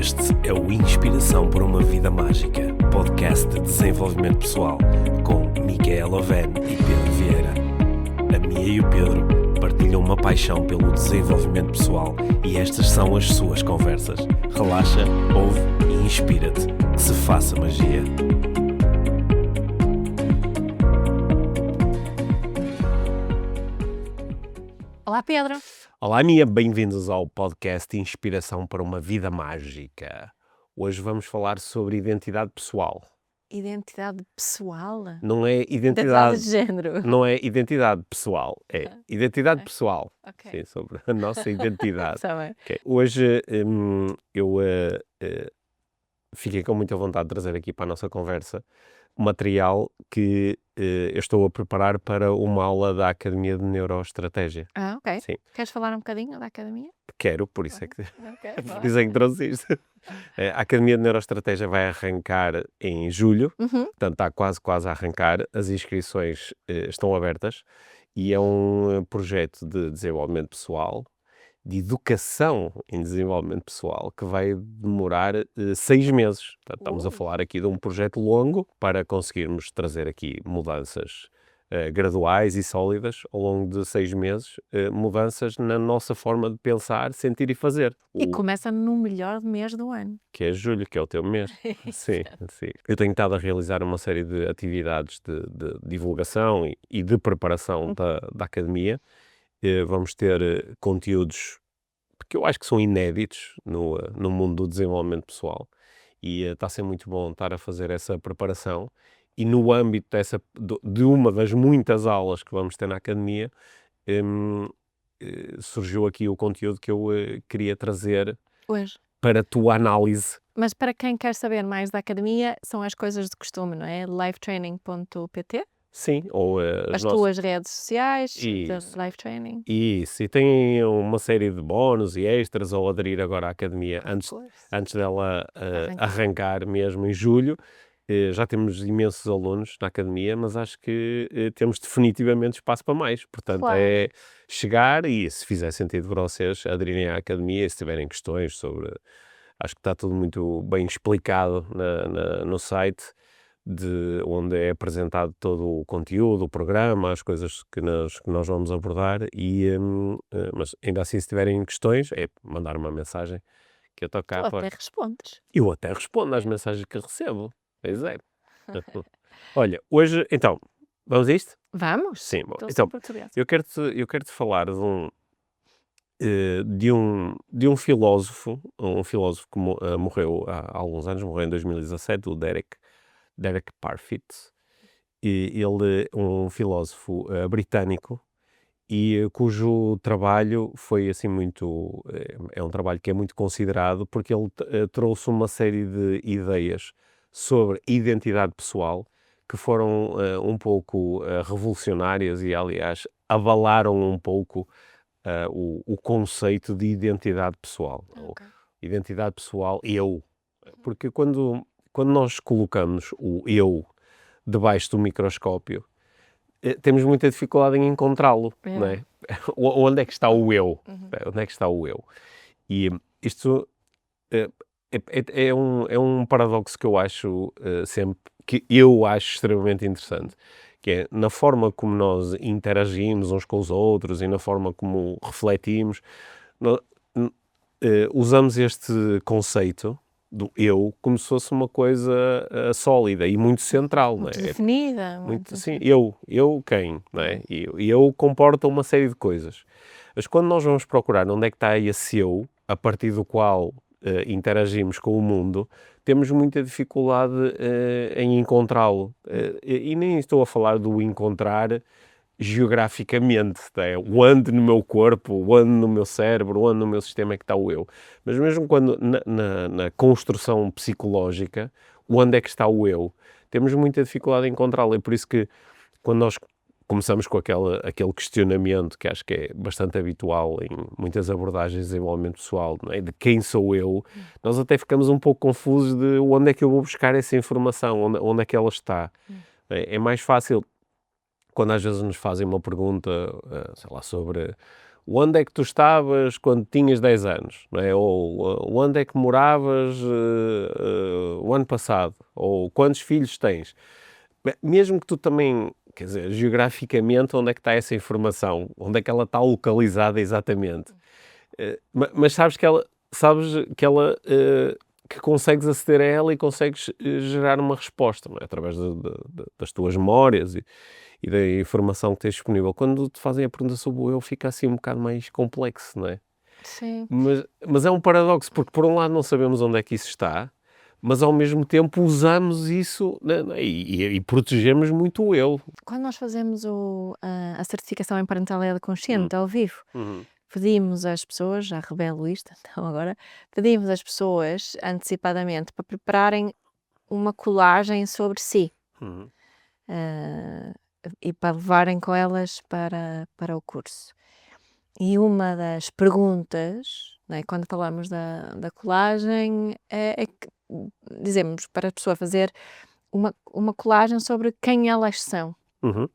Este é o Inspiração para uma Vida Mágica, podcast de desenvolvimento pessoal, com Micaela Oven e Pedro Vieira. A Mia e o Pedro partilham uma paixão pelo desenvolvimento pessoal e estas são as suas conversas. Relaxa, ouve e inspira-te. Que se faça magia. Olá, Pedro. Olá, Mia, bem-vindos ao podcast Inspiração para uma Vida Mágica. Hoje vamos falar sobre identidade pessoal. Identidade pessoal? Não é Identidade identidade, de género. não é identidade pessoal, é identidade ok. pessoal. Ok. Sim, sobre a nossa identidade. Está bem. Ok. Hoje eu fiquei com muita vontade de trazer aqui para a nossa conversa material que eu estou a preparar para uma aula da Academia de Neuroestratégia. Ah, ok. Sim, Queres falar um bocadinho da academia? quero, por isso é que, Ok, por isso é que trouxe isto. A Academia de Neuroestratégia vai arrancar em julho, Uhum. portanto está quase a arrancar, as inscrições estão abertas e é um projeto de desenvolvimento pessoal, de educação em desenvolvimento pessoal, que vai demorar 6 meses. Portanto, estamos a falar aqui de um projeto longo para conseguirmos trazer aqui mudanças graduais e sólidas ao longo de 6 meses, mudanças na nossa forma de pensar, sentir e fazer. E começa no melhor mês do ano. Que é julho, que é o teu mês. Sim, sim. Eu tenho estado a realizar uma série de atividades de divulgação e de preparação da academia. Vamos ter conteúdos que eu acho que são inéditos no mundo do desenvolvimento pessoal e está a ser muito bom estar a fazer essa preparação e no âmbito de uma das muitas aulas que vamos ter na academia, surgiu aqui o conteúdo que eu queria trazer Hoje. para a tua análise. Mas para quem quer saber mais da academia, são as coisas de costume, não é? Lifetraining.pt, Sim, ou as tuas redes sociais, Isso. da Life Training. Isso, e tem uma série de bónus e extras ao aderir agora à academia Of antes dela Arrancar. arrancar mesmo em julho. Já temos imensos alunos na academia, mas acho que temos definitivamente espaço para mais. Portanto, Claro. é chegar e, se fizer sentido para vocês, aderirem à academia e se tiverem questões sobre... Acho que está tudo muito bem explicado no site, onde é apresentado todo o conteúdo, o programa, as coisas que nós vamos abordar, mas ainda assim, se tiverem questões, é mandar uma mensagem que eu estou cá Tu para... até respondes. Eu até respondo às mensagens que recebo. Pois é. Olha, hoje, então, vamos a isto? Vamos? Sim, bom. Estou Então, super curiosa. eu quero-te falar de um filósofo que morreu há alguns anos, morreu em 2017, o Derek Parfit. E ele é um filósofo britânico e cujo trabalho foi assim muito... é um trabalho que é muito considerado porque ele trouxe uma série de ideias sobre identidade pessoal que foram um pouco revolucionárias e, aliás, abalaram um pouco o conceito de identidade pessoal. Ok. Identidade pessoal, eu. Porque quando nós colocamos o eu debaixo do microscópio, temos muita dificuldade em encontrá-lo, não é? Onde é que está o eu? Onde é que está o eu? E isto é um paradoxo que eu acho que eu acho extremamente interessante, que é na forma como nós interagimos uns com os outros e na forma como refletimos, usamos este conceito do eu como se fosse uma coisa sólida e muito central, não Muito é? definida. Muito assim, eu quem, não é? E eu comporta uma série de coisas. Mas quando nós vamos procurar onde é que está esse eu, a partir do qual interagimos com o mundo, temos muita dificuldade em encontrá-lo. E nem estou a falar do encontrar geograficamente, tá? Onde no meu corpo, onde no meu cérebro, onde no meu sistema é que está o eu. Mas mesmo quando na construção psicológica, onde é que está o eu, temos muita dificuldade em encontrá-lo. É por isso que quando nós começamos com aquele questionamento que acho que é bastante habitual em muitas abordagens de desenvolvimento pessoal, não é? De quem sou eu, nós até ficamos um pouco confusos de onde é que eu vou buscar essa informação, onde é que ela está. É mais fácil quando às vezes nos fazem uma pergunta, sei lá, sobre onde é que tu estavas quando tinhas 10 anos, não é? Ou onde é que moravas o ano passado, ou quantos filhos tens. Mesmo que tu também, quer dizer, geograficamente, onde é que está essa informação? Onde é que ela está localizada exatamente? Mas sabes que consegues aceder a ela e consegues gerar uma resposta, não é? Através das tuas memórias e da informação que tens disponível. Quando te fazem a pergunta sobre o eu, fica assim um bocado mais complexo, não é? Sim. Mas é um paradoxo, porque por um lado não sabemos onde é que isso está, mas ao mesmo tempo usamos isso, né, e protegemos muito o eu. Quando nós fazemos a certificação em parentalidade Hum, consciente ao vivo, uhum, pedimos às pessoas, já revelo isto, então agora, pedimos às pessoas antecipadamente para prepararem uma colagem sobre si, uhum, ah, e para levarem com elas para o curso. E uma das perguntas, não é, quando falamos da colagem, é que dizemos para a pessoa fazer uma colagem sobre quem elas são. uhum,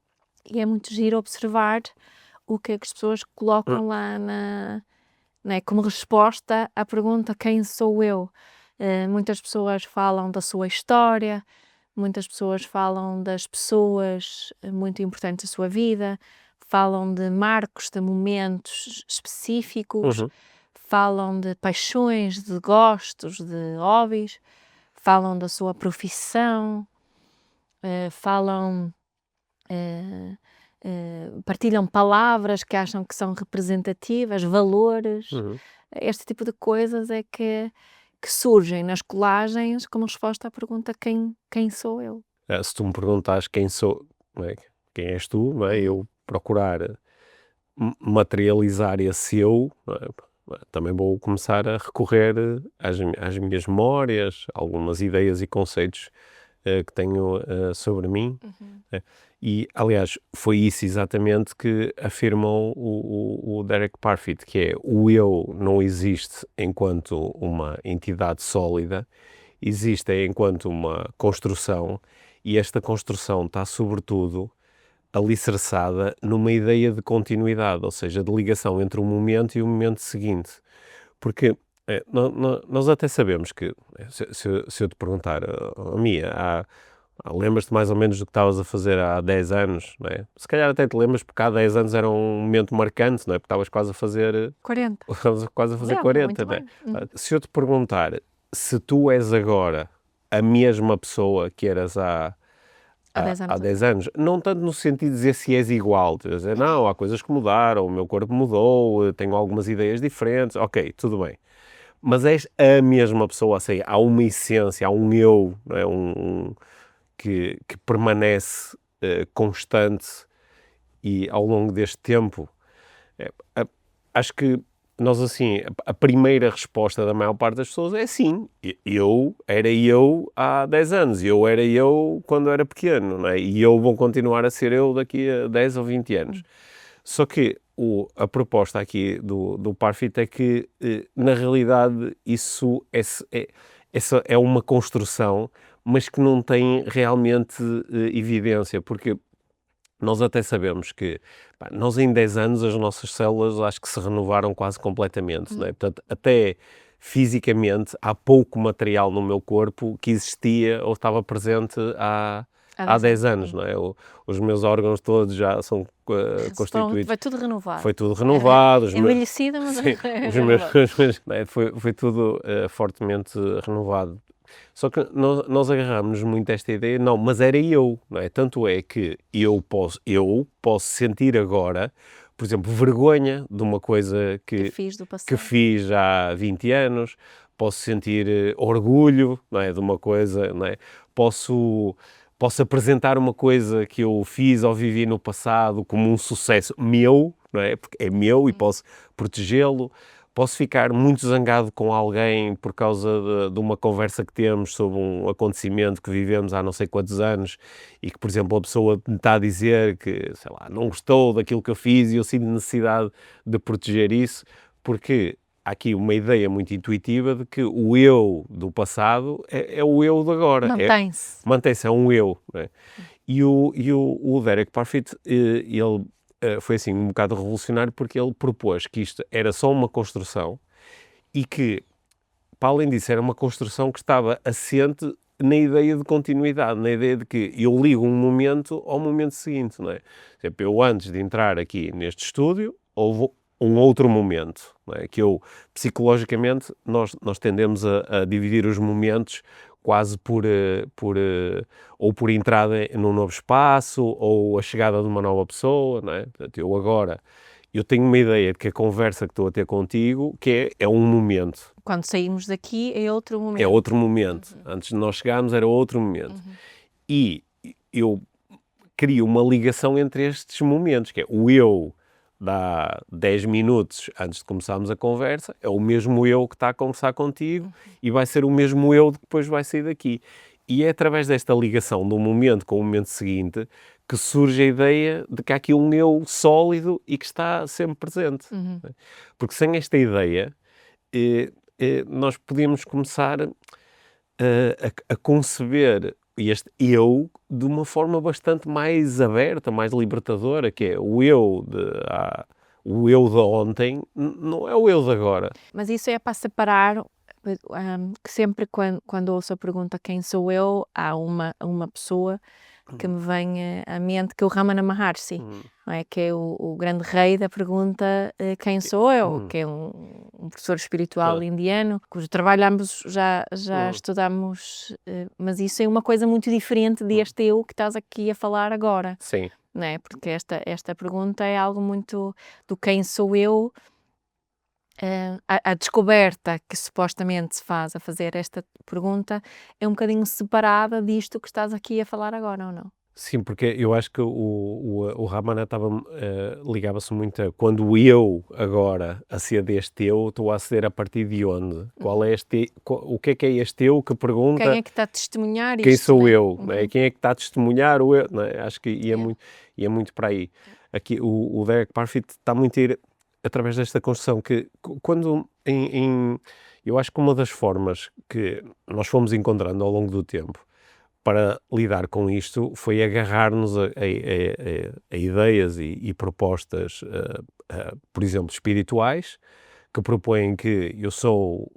E é muito giro observar o que é que as pessoas hum, colocam lá né, como resposta à pergunta quem sou eu. Muitas pessoas falam da sua história, muitas pessoas falam das pessoas muito importantes da sua vida, falam de marcos, de momentos específicos, uhum, falam de paixões, de gostos, de hobbies, falam da sua profissão, falam eh, partilham palavras que acham que são representativas, valores, uhum. este tipo de coisas é que surgem nas colagens como resposta à pergunta quem sou eu? Se tu me perguntares quem sou, não é? Quem és tu, não é? Uhum, Eu procurar materializar esse eu, não é? Também vou começar a recorrer às minhas memórias, algumas ideias e conceitos que tenho sobre mim. uhum, Né? E, aliás, foi isso exatamente que afirmou o Derek Parfit, que é o eu não existe enquanto uma entidade sólida, existe enquanto uma construção, e esta construção está, sobretudo, alicerçada numa ideia de continuidade, ou seja, de ligação entre o momento e o momento seguinte. Porque nós até sabemos que, se eu te perguntar, Mia, lembras-te mais ou menos do que estavas a fazer há 10 anos, não é? Se calhar até te lembras, porque há 10 anos era um momento marcante, não é? Porque estavas quase a fazer, 40. estavas quase a fazer Lembro, 40, muito não é? bem. Uhum. Se eu te perguntar se tu és agora a mesma pessoa que eras Há 10 há anos 10 atrás. anos, não tanto no sentido de dizer se és igual, de dizer, não, há coisas que mudaram, o meu corpo mudou, tenho algumas ideias diferentes, ok, tudo bem. Mas és a mesma pessoa, ou seja, há uma essência, há um eu, não é? Que permanece constante e ao longo deste tempo. É, a- Acho que nós, assim, a primeira resposta da maior parte das pessoas é sim. Eu era eu há 10 anos, eu era eu quando era pequeno, não é? E eu vou continuar a ser eu daqui a 10 ou 20 anos. Só que a proposta aqui do Parfit é que, na realidade, isso essa é uma construção, mas que não tem realmente evidência, porque nós até sabemos que nós em 10 anos as nossas células acho que se renovaram quase completamente, não é? Portanto, até fisicamente há pouco material no meu corpo que existia ou estava presente Há há 10 10 anos. anos, não é? Os meus órgãos todos já são constituídos, Vai tudo renovado. foi tudo renovado, Envelhecida, mas sim, é os meus, renovado. não é? Foi tudo fortemente renovado. Só que nós agarramos muito esta ideia, não, mas era eu, não é? Tanto é que eu posso sentir agora, por exemplo, vergonha de uma coisa Que que, fiz do que passado. fiz há 20 anos, posso sentir orgulho, não é? De uma coisa, não é? Posso, posso apresentar uma coisa que eu fiz ou vivi no passado como um sucesso meu, não é? Porque é meu e posso protegê-lo. Posso ficar muito zangado com alguém por causa de uma conversa que temos sobre um acontecimento que vivemos há não sei quantos anos e que, por exemplo, a pessoa me está a dizer que, sei lá, não gostou daquilo que eu fiz e eu sinto necessidade de proteger isso, porque há aqui uma ideia muito intuitiva de que o eu do passado é o eu de agora, Mantém-se. mantém-se, é um eu, não é? E o Derek Parfit, ele foi assim um bocado revolucionário, porque ele propôs que isto era só uma construção e que, para além disso, era uma construção que estava assente na ideia de continuidade, na ideia de que eu ligo um momento ao momento seguinte, não é? Por exemplo, eu antes de entrar aqui neste estúdio, houve um outro momento, não é? Que eu, psicologicamente, nós tendemos a dividir os momentos quase ou por entrada num novo espaço, ou a chegada de uma nova pessoa, não é? Portanto, eu tenho uma ideia de que a conversa que estou a ter contigo, que é um momento. Quando saímos daqui é outro momento. É outro momento. Antes de nós chegarmos era outro momento. E eu crio uma ligação entre estes momentos, que é o eu de há 10 minutos antes de começarmos a conversa, é o mesmo eu que está a conversar contigo e vai ser o mesmo eu que depois vai sair daqui. E é através desta ligação do momento com o momento seguinte que surge a ideia de que há aqui um eu sólido e que está sempre presente. Porque sem esta ideia, nós podíamos começar a conceber este eu de uma forma bastante mais aberta, mais libertadora, que é o eu de ontem não é o eu de agora. Mas isso é para separar, que sempre quando ouço a pergunta quem sou eu, há uma pessoa que me vem à mente, que é o Ramana Maharshi, não é? Que é o grande rei da pergunta quem sou eu, que é um professor espiritual indiano, cujo trabalho ambos já estudamos, mas isso é uma coisa muito diferente deste eu que estás aqui a falar agora. Sim. Não é? Porque esta pergunta é algo muito do quem sou eu, a descoberta que supostamente se faz a fazer esta pergunta é um bocadinho separada disto que estás aqui a falar agora, ou não? Sim, porque eu acho que o Ramana ligava-se muito a quando o eu agora acede a este eu, estou a aceder a partir de onde? Qual é o que é este eu que pergunta Quem é que está a testemunhar quem isto, sou né? eu? Não é? Quem é que está a testemunhar o eu? Não é? Acho que ia muito para aí. Aqui o Derek Parfit está muito a ir através desta construção que quando eu acho que uma das formas que nós fomos encontrando ao longo do tempo para lidar com isto foi agarrar-nos a ideias e propostas, por exemplo, espirituais, que propõem que eu sou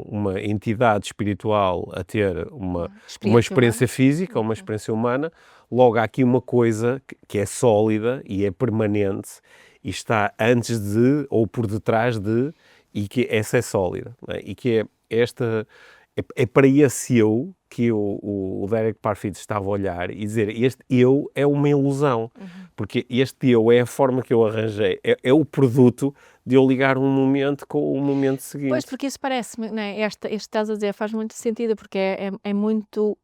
uma entidade espiritual a ter uma experiência física, uma experiência humana. Logo há aqui uma coisa que é sólida e é permanente e está antes de ou por detrás de, e que essa é sólida, não é? E que é para esse eu que o Derek Parfit estava a olhar e dizer, este eu é uma ilusão, porque este eu é a forma que eu arranjei, é o produto de eu ligar um momento com o momento seguinte. Pois, porque isso parece-me, né, este estás a dizer faz muito sentido, porque é muito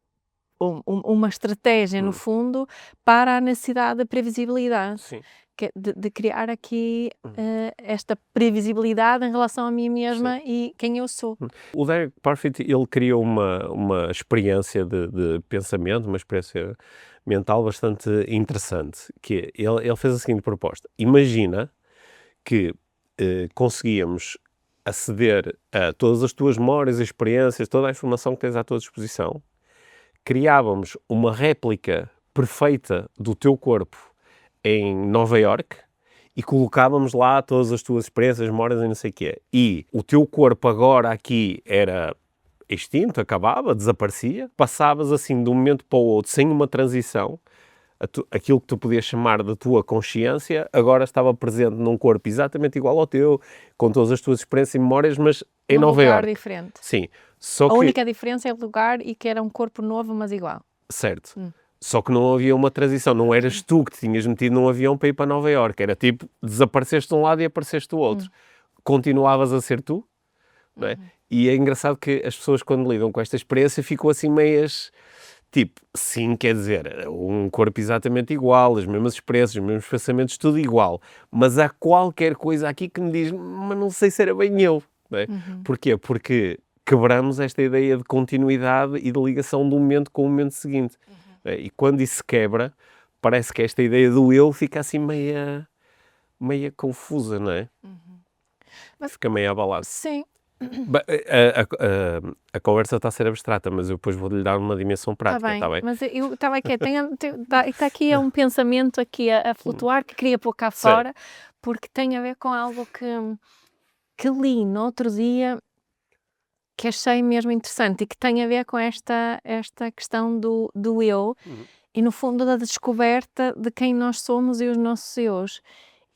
uma estratégia, no fundo, para a necessidade de previsibilidade. Sim. De criar aqui esta previsibilidade em relação a mim mesma e quem eu sou. O Derek Parfit, ele criou uma experiência de pensamento, uma experiência mental bastante interessante, que ele fez a seguinte proposta. Imagina que conseguíamos aceder a todas as tuas memórias, experiências, toda a informação que tens à tua disposição, criávamos uma réplica perfeita do teu corpo em Nova Iorque e colocávamos lá todas as tuas experiências, memórias e não sei o quê. E o teu corpo agora aqui era extinto, acabava, desaparecia, passavas assim de um momento para o outro, sem uma transição, aquilo que tu podias chamar da tua consciência, agora estava presente num corpo exatamente igual ao teu, com todas as tuas experiências e memórias, mas em Nova Iorque. Lugar diferente. Sim. A única diferença é o lugar e que era um corpo novo, mas igual. Certo. Só que não havia uma transição, não eras tu que te tinhas metido num avião para ir para Nova Iorque, era tipo, desapareceste de um lado e apareceste do outro. Continuavas a ser tu, não é? E é engraçado que as pessoas quando lidam com esta experiência ficam assim meias, tipo, sim, quer dizer, um corpo exatamente igual, as mesmas experiências, os mesmos pensamentos, tudo igual, mas há qualquer coisa aqui que me diz, mas não sei se era bem eu, não é? Porquê? Porque quebramos esta ideia de continuidade e de ligação de um momento com o momento seguinte. E quando isso se quebra, parece que esta ideia do eu fica assim meia confusa, não é? Fica meio abalado. Sim, A conversa está a ser abstrata, mas eu depois vou-lhe dar uma dimensão Está prática, bem, está bem? mas eu estava aqui, está aqui um pensamento aqui a flutuar que queria pôr cá Sei. fora, porque tem a ver com algo que li no outro dia, que achei mesmo interessante e que tem a ver com esta questão do eu e, no fundo, da descoberta de quem nós somos e os nossos eus.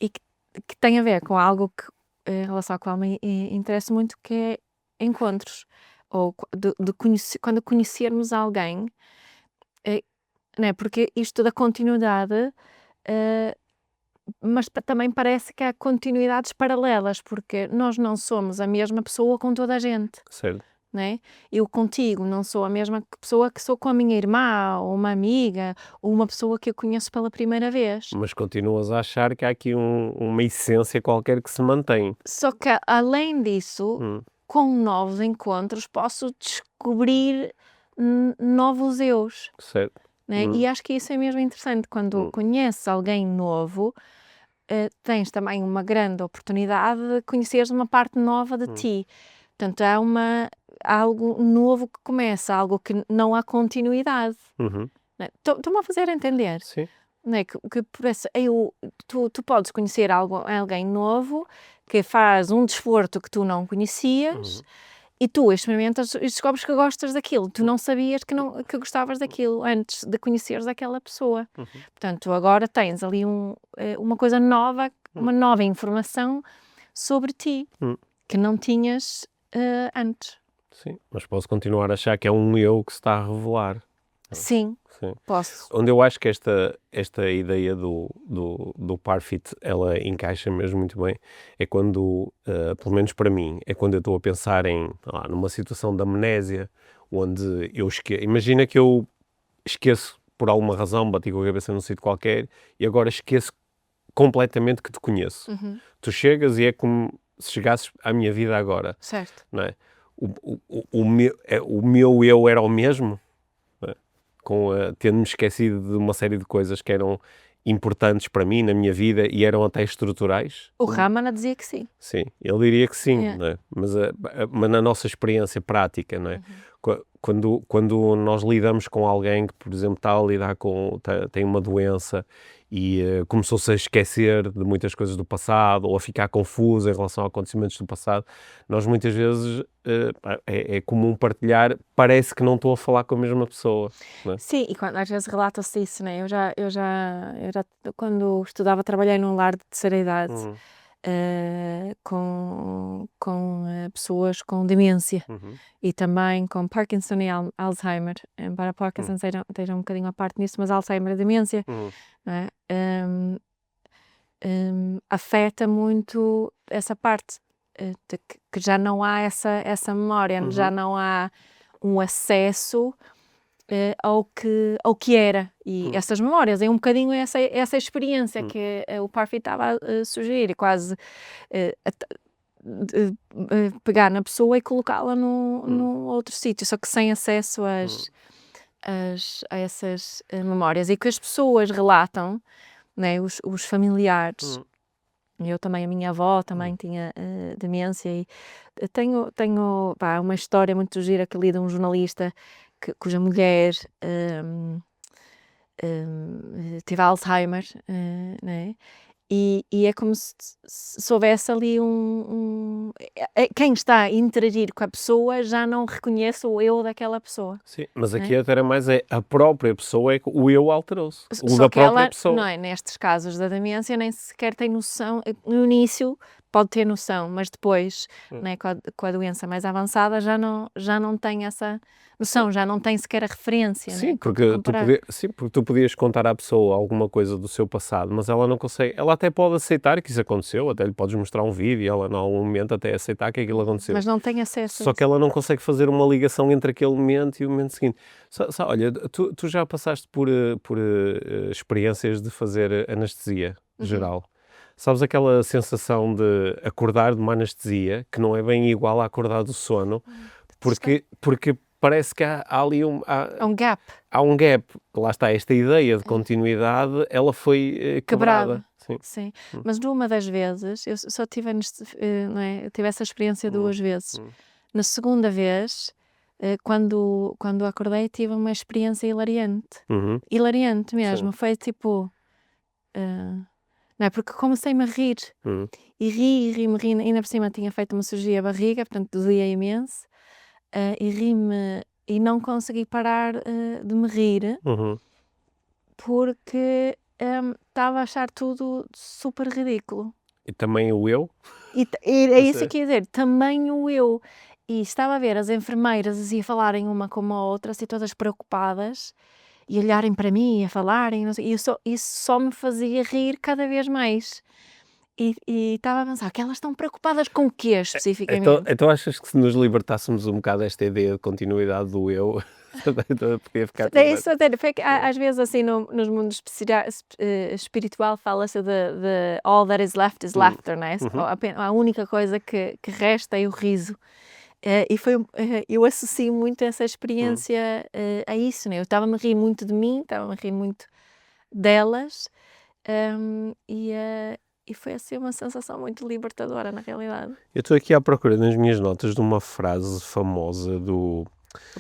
E que tem a ver com algo que, em relação ao qual me interessa muito, que é encontros. Ou quando conhecermos alguém, né? Porque isto da continuidade, mas também parece que há continuidades paralelas, porque nós não somos a mesma pessoa com toda a gente, Certo. né? Eu contigo não sou a mesma pessoa que sou com a minha irmã, ou uma amiga, ou uma pessoa que eu conheço pela primeira vez. Mas continuas a achar que há aqui uma essência qualquer que se mantém. Só que, além disso, com novos encontros, posso descobrir novos eus, Certo. né? E acho que isso é mesmo interessante. Quando conheces alguém novo, tens também uma grande oportunidade de conheceres uma parte nova de ti. Portanto, há algo novo que começa, algo que não há continuidade. Né? Estou-me a fazer entender. Sim. Né? Que por essa, tu podes conhecer alguém novo que faz um desporto que tu não conhecias e tu experimentas e descobres que gostas daquilo. Tu não sabias que gostavas daquilo antes de conheceres aquela pessoa. Portanto, agora tens ali uma coisa nova, uma nova informação sobre ti que não tinhas antes. Sim, mas posso continuar a achar que é um eu que se está a revelar. Sim, Sim. posso. Onde eu acho que esta ideia do Parfit, ela encaixa mesmo muito bem, é quando, pelo menos para mim, é quando eu estou a pensar numa situação de amnésia, onde eu esqueço. Imagina que eu esqueço, por alguma razão, bati com a cabeça num sítio qualquer, e agora esqueço completamente que te conheço. Tu chegas e é como se chegasses à minha vida agora. Certo. Não é? O meu eu era o mesmo, tendo-me esquecido de uma série de coisas que eram importantes para mim na minha vida e eram até estruturais. O Ramana dizia que sim. Sim, ele diria que sim, Yeah. não é? Mas na nossa experiência prática, não é? Quando nós lidamos com alguém que, por exemplo, está a lidar tem uma doença e começou-se a esquecer de muitas coisas do passado ou a ficar confuso em relação a acontecimentos do passado, nós muitas vezes é comum partilhar, parece que não estou a falar com a mesma pessoa, não é? Sim, e às vezes relata-se isso, né? Eu já, quando estudava, trabalhei num lar de terceira idade, com pessoas com demência e também com Parkinson e Alzheimer, embora Parkinson esteja um bocadinho à parte nisso, mas Alzheimer e demência, não é? Afeta muito essa parte, de que já não há essa memória, já não há um acesso ao que era, e essas memórias, é um bocadinho essa experiência que o Parfit estava a sugerir, quase pegar na pessoa e colocá-la num outro sítio, só que sem acesso a essas memórias, e que as pessoas relatam, né, os familiares. Eu também, a minha avó também tinha demência, e tenho uma história muito gira que li de um jornalista cuja mulher teve Alzheimer, né? E é como se houvesse ali quem está a interagir com a pessoa já não reconhece o eu daquela pessoa. Sim, mas aqui Né? até era mais a própria pessoa, o eu alterou-se, o Só da que própria ela, pessoa. não é, nestes casos da demência, nem sequer tem noção. No início pode ter noção, mas depois, né, com a doença mais avançada, já não tem essa noção, já não tem sequer a referência. Sim, né, porque comparar. porque tu podias contar à pessoa alguma coisa do seu passado, mas ela não consegue. Ela até pode aceitar que isso aconteceu, até lhe podes mostrar um vídeo e ela, em algum momento, até aceitar que aquilo aconteceu. Mas não tem acesso a Só isso. que ela não consegue fazer uma ligação entre aquele momento e o momento seguinte. Olha, tu já passaste por experiências de fazer anestesia geral. Sabes aquela sensação de acordar de uma anestesia, que não é bem igual a acordar do sono, porque parece que há ali É um gap. há um gap. Lá está, esta ideia de continuidade, ela foi quebrada. sim. sim. Mas numa das vezes, eu só tive, não é? Eu tive essa experiência 2 vezes. Na segunda vez, quando acordei, tive uma experiência hilariante. Uhum. Hilariante mesmo. Sim. Foi tipo, não é? Porque comecei-me a rir. Uhum. E ri, ainda por cima tinha feito uma cirurgia à barriga, portanto doía imenso. E ri-me e não consegui parar de me rir Uhum. porque estava a achar tudo super ridículo. E também o eu? E é isso Você? que ia dizer, também o eu. E estava a ver as enfermeiras assim, a falarem uma com a outra, assim, todas preocupadas, e olharem para mim, a falarem, não sei, isso só me fazia rir cada vez mais. E estava a pensar que elas estão preocupadas com o quê especificamente? Então achas que se nos libertássemos um bocado desta ideia de continuidade do eu, podia ficar tudo É bem? isso até, foi que às vezes assim nos mundos espiritual fala-se de all that is left is laughter, não é? A única coisa que resta é o riso. Eu associo muito essa experiência a isso, né? Eu estava-me a rir muito de mim, estava-me a rir muito delas, e foi assim uma sensação muito libertadora na realidade. Eu estou aqui à procura nas minhas notas de uma frase famosa O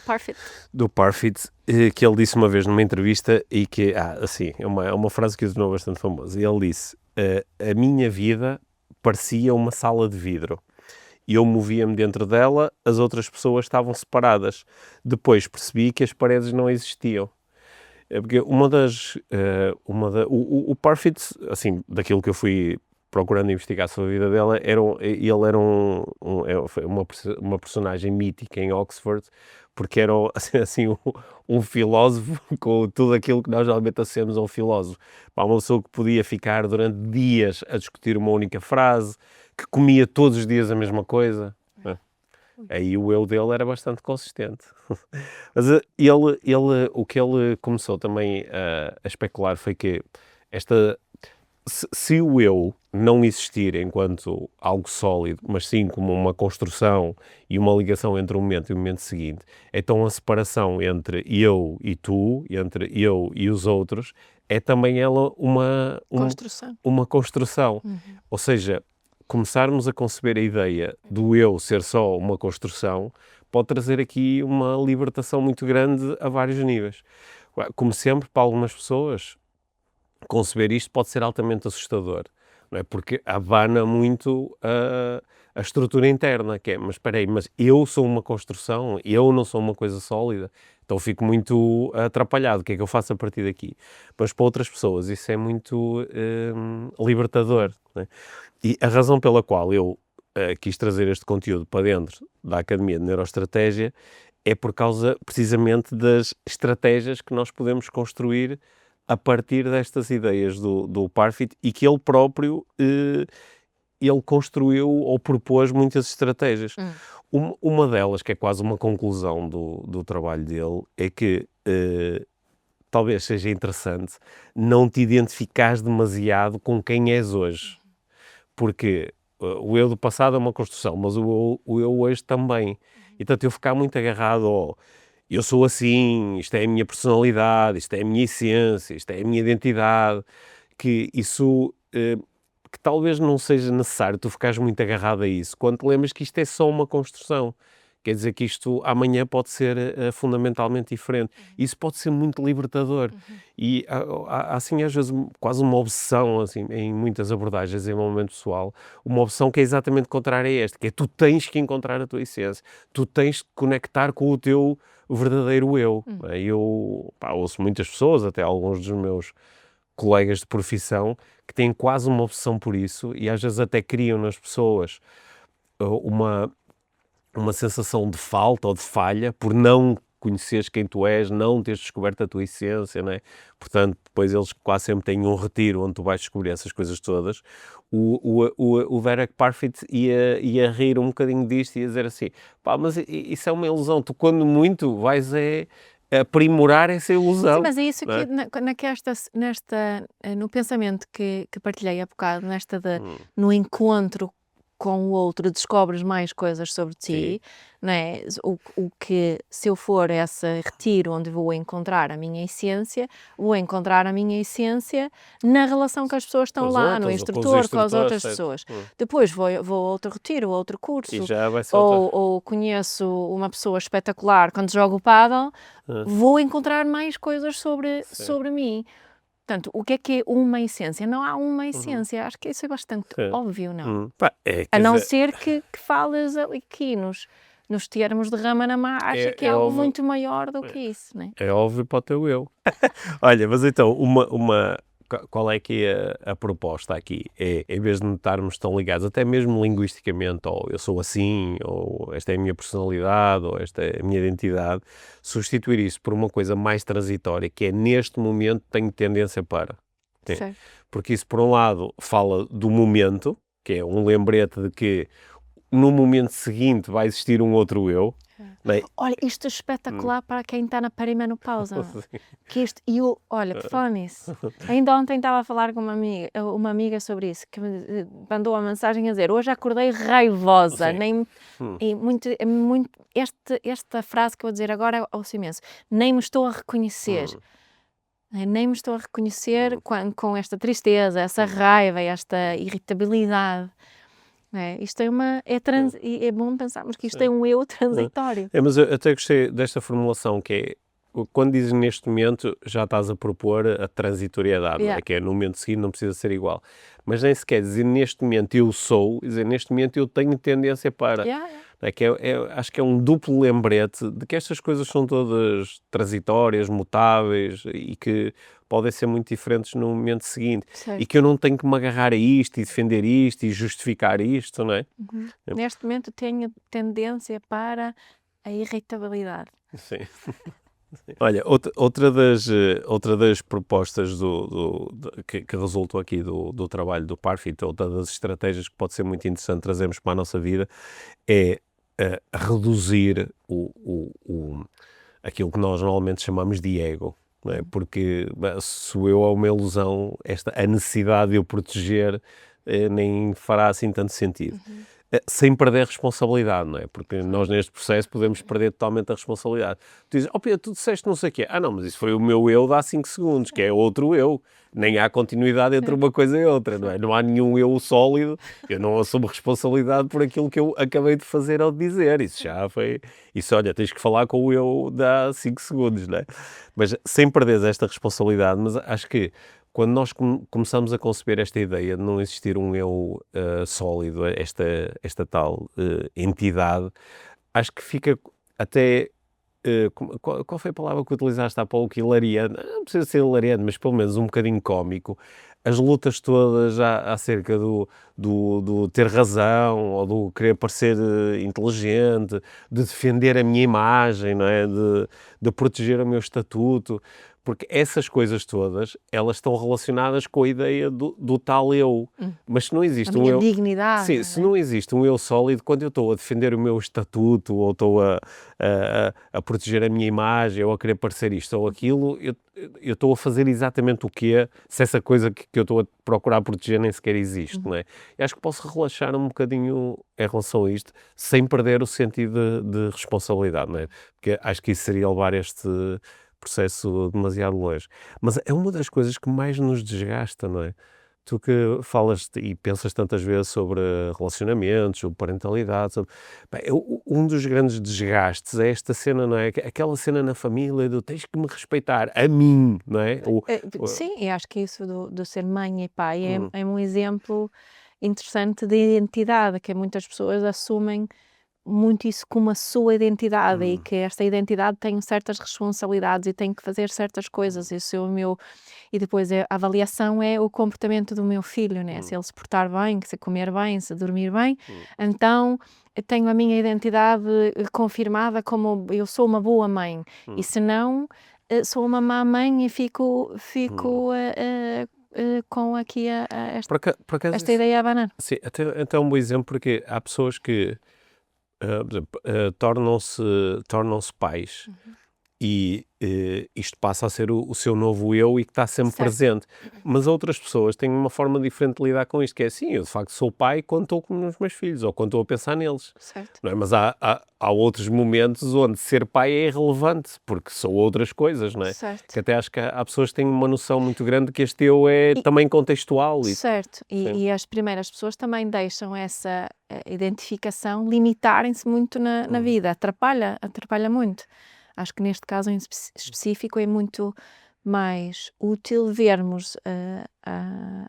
Parfit. do Parfit, que ele disse uma vez numa entrevista e que, assim, é uma frase que o tornou bastante famosa. E ele disse, a minha vida parecia uma sala de vidro. E eu movia-me dentro dela, as outras pessoas estavam separadas. Depois percebi que as paredes não existiam. Porque o Parfit, assim, daquilo que eu fui procurando investigar sobre a vida dela, ele era foi uma personagem mítica em Oxford, porque era assim, um filósofo com tudo aquilo que nós normalmente associamos a um filósofo. Pá, uma pessoa que podia ficar durante dias a discutir uma única frase, que comia todos os dias a mesma coisa. Aí o eu dele era bastante consistente. Mas o que ele começou também a especular foi que se o eu não existir enquanto algo sólido, mas sim como uma construção e uma ligação entre um momento e o momento seguinte, então a separação entre eu e tu, entre eu e os outros, é também ela Construção. uma construção. Ou seja, começarmos a conceber a ideia do eu ser só uma construção pode trazer aqui uma libertação muito grande a vários níveis. Como sempre, para algumas pessoas, conceber isto pode ser altamente assustador, não é? Porque abana muito a estrutura interna, que é, mas espera aí, mas eu sou uma construção, eu não sou uma coisa sólida, então fico muito atrapalhado, o que é que eu faço a partir daqui? Mas para outras pessoas isso é muito libertador, não é? E a razão pela qual eu quis trazer este conteúdo para dentro da Academia de Neuroestratégia é por causa precisamente das estratégias que nós podemos construir a partir destas ideias do Parfit e que ele próprio ele construiu ou propôs muitas estratégias. Uma delas, que é quase uma conclusão do trabalho dele, é que talvez seja interessante não te identificares demasiado com quem és hoje. Porque o eu do passado é uma construção, mas o eu hoje também. Então, eu ficar muito agarrado ao eu sou assim, isto é a minha personalidade, isto é a minha essência, isto é a minha identidade, que isso, que talvez não seja necessário tu ficares muito agarrado a isso, quando te lembras que isto é só uma construção. Quer dizer que isto amanhã pode ser fundamentalmente diferente. Isso pode ser muito libertador. E há, assim, às vezes, quase uma obsessão, assim, em muitas abordagens em momento pessoal, uma obsessão que é exatamente contrária a esta, que é tu tens que encontrar a tua essência, tu tens que conectar com o teu verdadeiro eu. Eu ouço muitas pessoas, até alguns dos meus colegas de profissão, que têm quase uma obsessão por isso e às vezes até criam nas pessoas uma sensação de falta ou de falha por não conheceres quem tu és, não teres descoberto a tua essência, não é? Portanto, depois eles quase sempre têm um retiro onde tu vais descobrir essas coisas todas. O Derek Parfit ia rir um bocadinho disto e ia dizer assim, pá, mas isso é uma ilusão, tu quando muito vais aprimorar essa ilusão. Sim, mas é isso Não é? no pensamento que partilhei há bocado, no encontro com o outro descobres mais coisas sobre ti, não é? O que, se eu for a esse retiro onde vou encontrar a minha essência, vou encontrar a minha essência na relação que as pessoas estão Com os lá, no outros, ou com os instrutor, com as instrutores, outras certo? pessoas. Depois vou a outro retiro, a outro E curso, já vai ser outra. ou conheço uma pessoa espetacular quando jogo pádel, vou encontrar mais coisas sobre mim. Portanto, o que é uma essência? Não há uma essência. Acho que isso é bastante Sim. óbvio, não? Pá, A quer não dizer, ser que fales aqui nos termos de rama na marcha, que é é algo óbvio, muito maior do que isso, né? é óbvio para o teu eu. Olha, mas então, qual é que é a proposta aqui? É, em vez de nos estarmos tão ligados, até mesmo linguisticamente, ou eu sou assim, ou esta é a minha personalidade, ou esta é a minha identidade, substituir isso por uma coisa mais transitória, que é neste momento tenho tendência para. Sim. Certo. Porque isso, por um lado, fala do momento, que é um lembrete de que no momento seguinte vai existir um outro eu. Né? Olha, isto é espetacular para quem está na perimenopausa. Que isto, olha, por falar nisso, ainda ontem estava a falar com uma amiga sobre isso, que me mandou uma mensagem a dizer: hoje acordei raivosa, é muito, esta frase que eu vou dizer agora ouço imenso, nem me estou a reconhecer. Nem me estou a reconhecer com esta tristeza, essa raiva, esta irritabilidade. Isto é bom pensarmos que isto é um eu transitório. Mas eu até gostei desta formulação, que é, quando dizes neste momento, já estás a propor a transitoriedade, não é? Que é no momento seguinte não precisa ser igual. Mas nem sequer dizer neste momento eu sou, dizer neste momento eu tenho tendência para. É que acho que é um duplo lembrete de que estas coisas são todas transitórias, mutáveis e que podem ser muito diferentes no momento seguinte. Certo. E que eu não tenho que me agarrar a isto e defender isto e justificar isto, não é? Neste momento tenho tendência para a irritabilidade. Sim. Olha, outra das propostas que resultam aqui do trabalho do Parfit, outra das estratégias que pode ser muito interessante trazermos para a nossa vida, é reduzir aquilo que nós normalmente chamamos de ego. Não é? Porque se o eu é uma ilusão, a necessidade de eu proteger nem fará assim tanto sentido. Sem perder responsabilidade, não é? Porque nós neste processo podemos perder totalmente a responsabilidade. Tu dizes, Pedro, tu disseste não sei o quê. Não, mas isso foi o meu eu de há 5 segundos, que é outro eu. Nem há continuidade entre uma coisa e outra, não é? Não há nenhum eu sólido. Eu não assumo responsabilidade por aquilo que eu acabei de fazer ou de dizer. Isso já foi... Isso, olha, tens que falar com o eu de há 5 segundos, não é? Mas sem perder esta responsabilidade, mas acho que quando nós começamos a conceber esta ideia de não existir um eu sólido, esta tal entidade, acho que fica até... qual foi a palavra que utilizaste há pouco? Hilariante? Não precisa ser hilariante, mas pelo menos um bocadinho cómico. As lutas todas acerca do ter razão, ou do querer parecer inteligente, de defender a minha imagem, não é? De proteger o meu estatuto. Porque essas coisas todas, elas estão relacionadas com a ideia do tal eu. Mas se não existe A minha eu... dignidade. Sim, se não existe um eu sólido, quando eu estou a defender o meu estatuto, ou estou a proteger a minha imagem, ou a querer parecer isto ou aquilo, eu estou a fazer exatamente o quê, se essa coisa que eu estou a procurar proteger nem sequer existe, não é? E acho que posso relaxar um bocadinho em relação a isto, sem perder o sentido de responsabilidade, não é? Porque acho que isso seria levar este processo demasiado longe. Mas é uma das coisas que mais nos desgasta, não é? Tu que falas e pensas tantas vezes sobre relacionamentos, sobre parentalidade, um dos grandes desgastes é esta cena, não é? Aquela cena na família do tens que me respeitar, a mim, não é? Sim, eu acho que isso do ser mãe e pai é um exemplo interessante de identidade, que muitas pessoas assumem muito isso como a sua identidade e que esta identidade tem certas responsabilidades e tem que fazer certas coisas. E depois a avaliação é o comportamento do meu filho, né? Se ele se portar bem, se comer bem, se dormir bem, então eu tenho a minha identidade confirmada como eu sou uma boa mãe. E se não, sou uma má mãe e fico com aqui esta ideia a banana. Sim, até é um bom exemplo porque há pessoas que por exemplo, tornam-se pais e isto passa a ser o seu novo eu e que está sempre Certo. presente. Mas outras pessoas têm uma forma diferente de lidar com isto, que é assim, eu de facto sou pai quando estou com os meus filhos, ou quando estou a pensar neles, Certo. não é? Mas há outros momentos onde ser pai é irrelevante, porque são outras coisas, não é? Certo. Que até acho que há pessoas que têm uma noção muito grande que este eu é E- também contextual. Certo, Sim. e as primeiras pessoas também deixam essa identificação limitarem-se muito na vida, atrapalha muito. Acho que neste caso em específico é muito mais útil vermos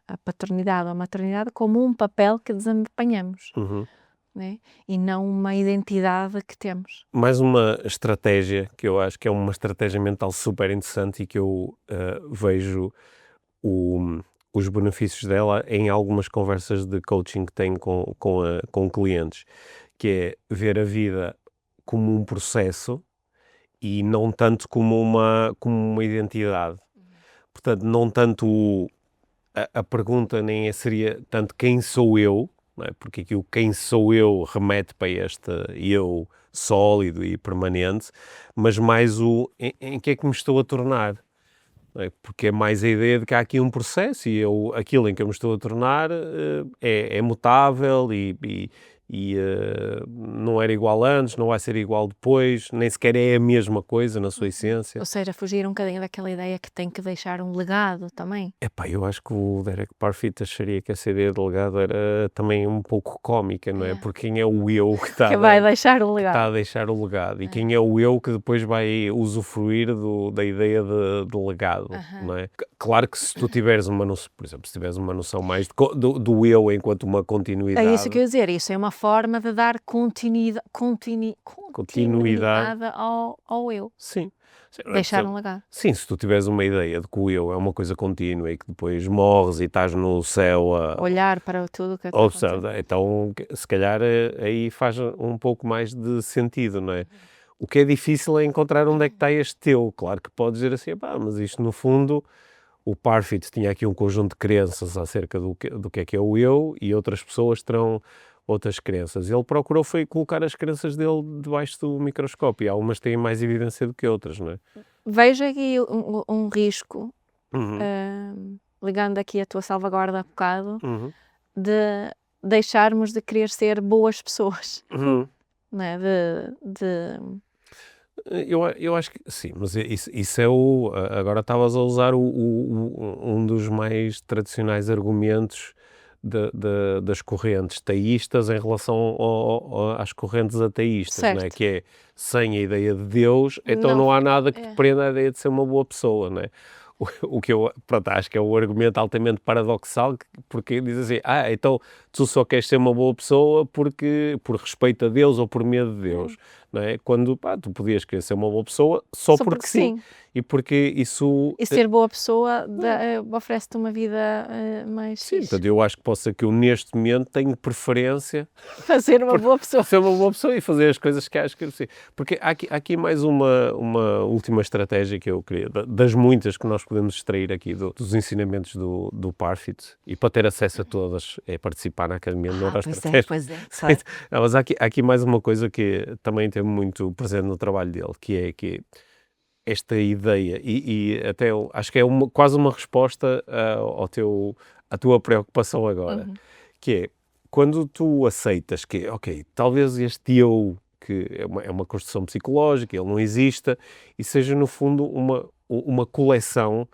a paternidade ou a maternidade como um papel que desempenhamos, Uhum. né? E não uma identidade que temos. Mais uma estratégia que eu acho que é uma estratégia mental super interessante e que eu vejo o- os benefícios dela em algumas conversas de coaching que tenho com clientes, que é ver a vida como um processo e não tanto como uma identidade. Portanto, não tanto a pergunta nem seria tanto quem sou eu, não é? Porque aquilo quem sou eu remete para este eu sólido e permanente, mas mais em que é que me estou a tornar. Não é? Porque é mais a ideia de que há aqui um processo e aquilo em que eu me estou a tornar é mutável e não era igual antes, não vai ser igual depois, nem sequer é a mesma coisa na sua essência. Ou seja, fugir um bocadinho daquela ideia que tem que deixar um legado também. Epá, eu acho que o Derek Parfit acharia que essa ideia de legado era também um pouco cómica, não é? É. Porque quem é o eu que está Que vai deixar um que está a legado. deixar o legado e quem é o eu que depois vai usufruir da ideia de legado, não é? Claro que se tu tiveres uma noção, por exemplo, se tiveres uma noção mais do eu enquanto uma É continuidade, isso que eu ia dizer, isso é uma forma de dar continuidade ao eu, sim. Sim, não é? Por deixar um exemplo, legado. sim, se tu tiveres uma ideia de que o eu é uma coisa contínua e que depois morres e estás no céu Olhar para tudo o que está acontecendo. observa, então se calhar aí faz um pouco mais de sentido, não é? O que é difícil é encontrar onde é que está este teu. Claro que podes dizer assim, pá, mas isto no fundo, o Parfit tinha aqui um conjunto de crenças acerca do que é o eu e outras pessoas terão outras crenças. Ele procurou foi colocar as crenças dele debaixo do microscópio e algumas têm mais evidência do que outras, não é? Vejo aqui um risco, Uhum, ligando aqui a tua salvaguarda há bocado, uhum, de deixarmos de querer ser boas pessoas, uhum. não é? Eu acho que sim, mas isso é agora estavas a usar um dos mais tradicionais argumentos das correntes teístas em relação às correntes ateístas, não é? Certo. Que é sem a ideia de Deus, então Não, não há nada que te é. prenda a ideia de ser uma boa pessoa, não é? O que eu, pronto, acho que é um argumento altamente paradoxal, porque diz assim, então tu só queres ser uma boa pessoa por respeito a Deus ou por medo de Deus, não é? Quando, pá, tu podias querer ser uma boa pessoa só Só porque porque sim, sim. e porque isso... E ser boa pessoa oferece-te uma vida mais Sim, fixe. portanto, eu acho que posso ser que eu neste momento tenho preferência Fazer uma por boa pessoa. ser uma boa pessoa e fazer as coisas que acho que sim. Porque há aqui mais uma última estratégia que eu queria, das muitas que nós podemos extrair aqui dos ensinamentos do Parfit, e para ter acesso a todas é participar na Academia de Neuroestratégia. Pois é, claro. Não, mas há aqui mais uma coisa que também tem muito presente no trabalho dele, que é que esta ideia, e até acho que é quase uma resposta à tua preocupação agora, que é quando tu aceitas que, ok, talvez este eu, que é uma construção psicológica, ele não exista, e seja no fundo uma coleção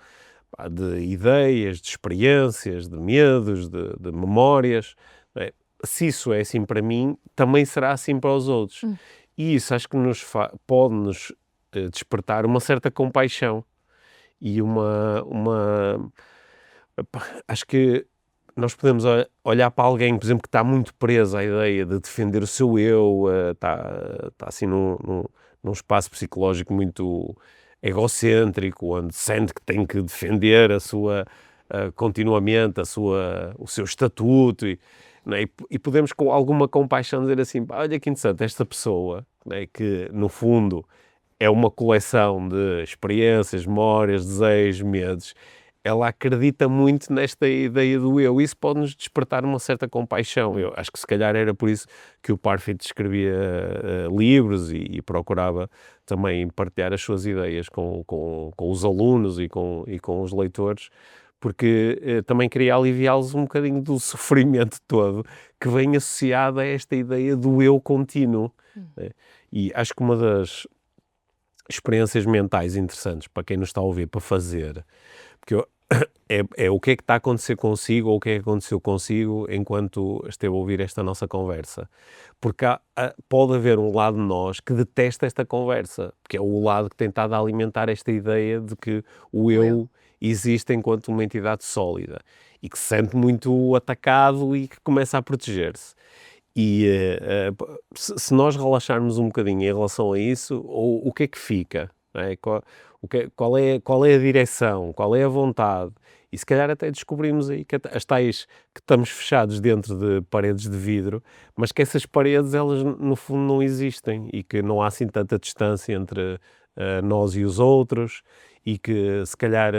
pá, de ideias, de experiências, de medos, de memórias, não é? Se isso é assim para mim, também será assim para os outros. E isso acho que pode-nos despertar uma certa compaixão e acho que nós podemos olhar para alguém, por exemplo, que está muito preso à ideia de defender o seu eu, está assim num espaço psicológico muito egocêntrico, onde sente que tem que defender continuamente o seu estatuto, não é? E podemos com alguma compaixão dizer assim, "Pá, olha que interessante, esta pessoa, não é, que no fundo é uma coleção de experiências, memórias, desejos, medos, ela acredita muito nesta ideia do eu. Isso pode-nos despertar uma certa compaixão. Eu acho que se calhar era por isso que o Parfit escrevia livros e procurava também partilhar as suas ideias com os alunos e com os leitores, porque também queria aliviá-los um bocadinho do sofrimento todo que vem associado a esta ideia do eu contínuo. Né? E acho que uma das experiências mentais interessantes para quem nos está a ouvir para fazer, porque é o que é que está a acontecer consigo ou o que é que aconteceu consigo enquanto esteve a ouvir esta nossa conversa. Porque pode haver um lado de nós que detesta esta conversa, porque é o lado que tem estado a alimentar esta ideia de que o eu existe enquanto uma entidade sólida e que se sente muito atacado e que começa a proteger-se. E se nós relaxarmos um bocadinho em relação a isso, o que é que fica? Não é? Qual é a direção? Qual é a vontade? E se calhar até descobrimos aí que as tais que estamos fechados dentro de paredes de vidro, mas que essas paredes, elas no fundo não existem e que não há assim tanta distância entre nós e os outros e que se calhar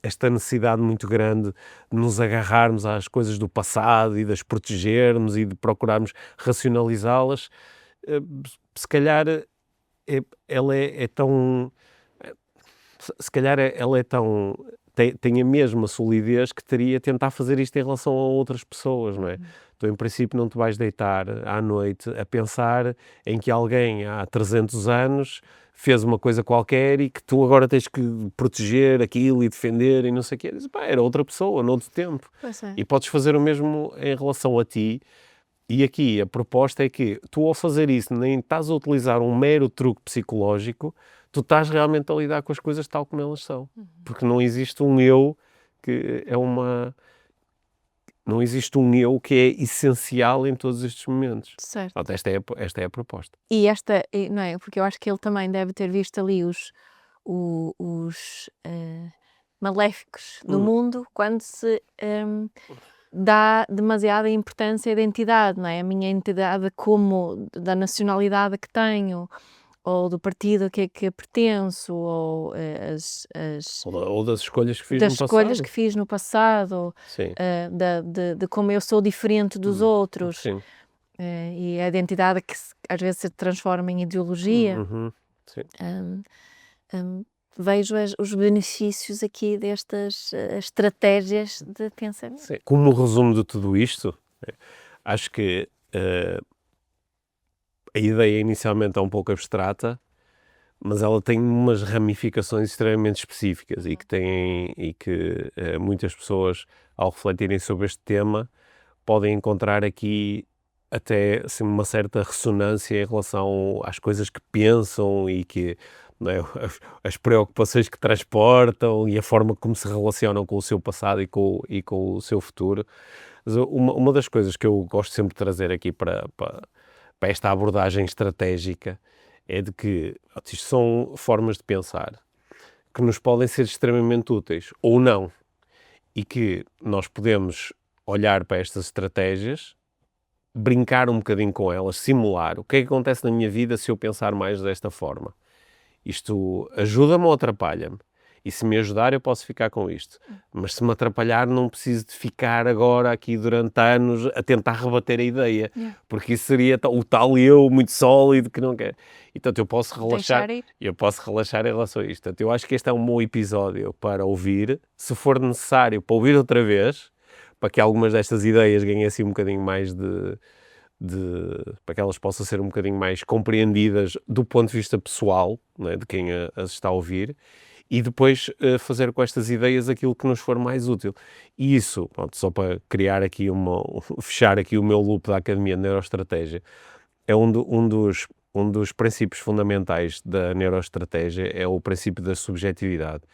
esta necessidade muito grande de nos agarrarmos às coisas do passado e de as protegermos e de procurarmos racionalizá-las, se calhar ela é tão... Se calhar ela é tão... Tem a mesma solidez que teria tentar fazer isto em relação a outras pessoas, não é? Então, em princípio, não te vais deitar à noite a pensar em que alguém há 300 anos fez uma coisa qualquer e que tu agora tens que proteger aquilo e defender e não sei o quê. Dizes, pá, era outra pessoa, noutro tempo. E podes fazer o mesmo em relação a ti. E aqui a proposta é que tu, ao fazer isso, nem estás a utilizar um mero truque psicológico, tu estás realmente a lidar com as coisas tal como elas são. Porque não existe um eu que é uma... Não existe um eu que é essencial em todos estes momentos. Certo. Portanto, esta é a proposta. E não é? Porque eu acho que ele também deve ter visto ali os maléficos do mundo quando se dá demasiada importância à identidade, não é? A minha identidade como da nacionalidade que tenho, ou do partido a que pertenço, ou Ou das escolhas que fiz das no passado. escolhas que fiz no passado, Sim. de como eu sou diferente dos outros, Sim. e a identidade que às vezes se transforma em ideologia. Sim. Vejo os benefícios aqui destas estratégias de pensamento. Sim. Como resumo de tudo isto, acho que a ideia inicialmente é um pouco abstrata, mas ela tem umas ramificações extremamente específicas e que muitas pessoas, ao refletirem sobre este tema, podem encontrar aqui até assim, uma certa ressonância em relação às coisas que pensam e que, não é, as preocupações que transportam e a forma como se relacionam com o seu passado e com o seu futuro. Mas uma das coisas que eu gosto sempre de trazer aqui para esta abordagem estratégica é de que isto são formas de pensar que nos podem ser extremamente úteis ou não, e que nós podemos olhar para estas estratégias, brincar um bocadinho com elas, simular o que é que acontece na minha vida se eu pensar mais desta forma. Isto ajuda-me ou atrapalha-me? E se me ajudar, eu posso ficar com isto. Mas se me atrapalhar, não preciso de ficar agora aqui durante anos a tentar rebater a ideia. Porque isso seria o tal eu muito sólido que não quer. Então eu posso relaxar. Eu posso relaxar em relação a isto. Portanto, eu acho que este é um bom episódio para ouvir. Se for necessário, para ouvir outra vez, para que algumas destas ideias ganhem assim um bocadinho mais para que elas possam ser um bocadinho mais compreendidas do ponto de vista pessoal, não é? De quem as está a ouvir. E depois fazer com estas ideias aquilo que nos for mais útil. E isso, pronto, só para criar aqui fechar aqui o meu loop da Academia de Neuroestratégia, é um dos princípios fundamentais da neuroestratégia, é o princípio da subjetividade,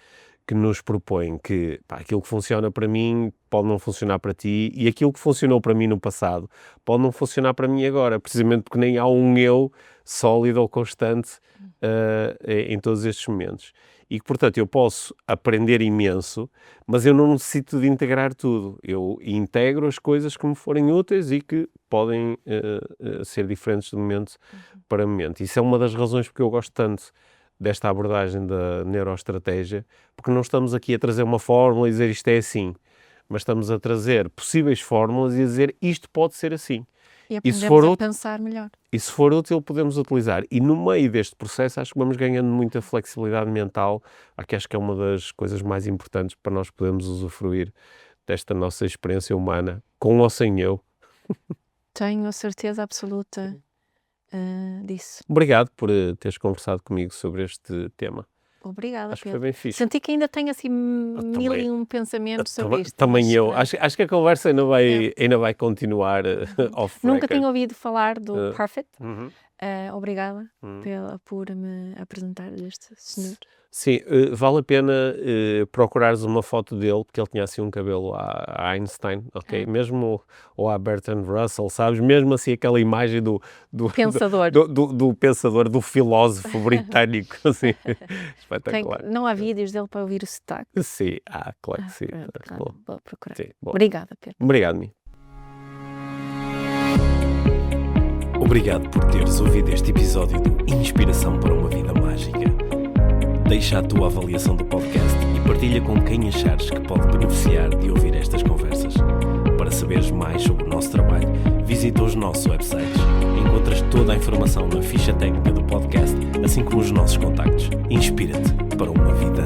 que nos propõe que aquilo que funciona para mim pode não funcionar para ti e aquilo que funcionou para mim no passado pode não funcionar para mim agora, precisamente porque nem há um eu sólido ou constante em todos estes momentos. E que, portanto, eu posso aprender imenso, mas eu não necessito de integrar tudo. Eu integro as coisas que me forem úteis e que podem ser diferentes de momento para momento. Isso é uma das razões porque eu gosto tanto desta abordagem da neuroestratégia, porque não estamos aqui a trazer uma fórmula e dizer isto é assim, mas estamos a trazer possíveis fórmulas e a dizer isto pode ser assim. E aprendemos a pensar melhor. E se for útil, podemos utilizar. E no meio deste processo, acho que vamos ganhando muita flexibilidade mental, que acho que é uma das coisas mais importantes para nós podermos usufruir desta nossa experiência humana, com ou sem eu. Tenho a certeza absoluta disso. Obrigado por teres conversado comigo sobre este tema. Obrigada, Acho que Pedro. foi bem fixe. Senti que ainda tenho assim mil e um pensamentos sobre isto. Também eu. Acho que a conversa ainda vai continuar off Nunca record. tinha ouvido falar do Parfit. Obrigada por me apresentar este senhor. Sim, vale a pena procurares uma foto dele, porque ele tinha assim um cabelo a Einstein, ok? Mesmo, ou a Bertrand Russell, sabes? Mesmo assim aquela imagem do pensador. Do pensador, do filósofo britânico, assim, espetacular. Não há vídeos dele para ouvir o sotaque? Sim, claro que sim. Vou procurar. Sim, Obrigada, Pedro. Obrigado, Mi. Obrigado por teres ouvido este episódio do Inspiração para uma Vida Mágica. Deixa a tua avaliação do podcast e partilha com quem achares que pode beneficiar de ouvir estas conversas. Para saberes mais sobre o nosso trabalho, visita os nossos websites. Encontras toda a informação na ficha técnica do podcast, assim como os nossos contactos. Inspira-te para uma vida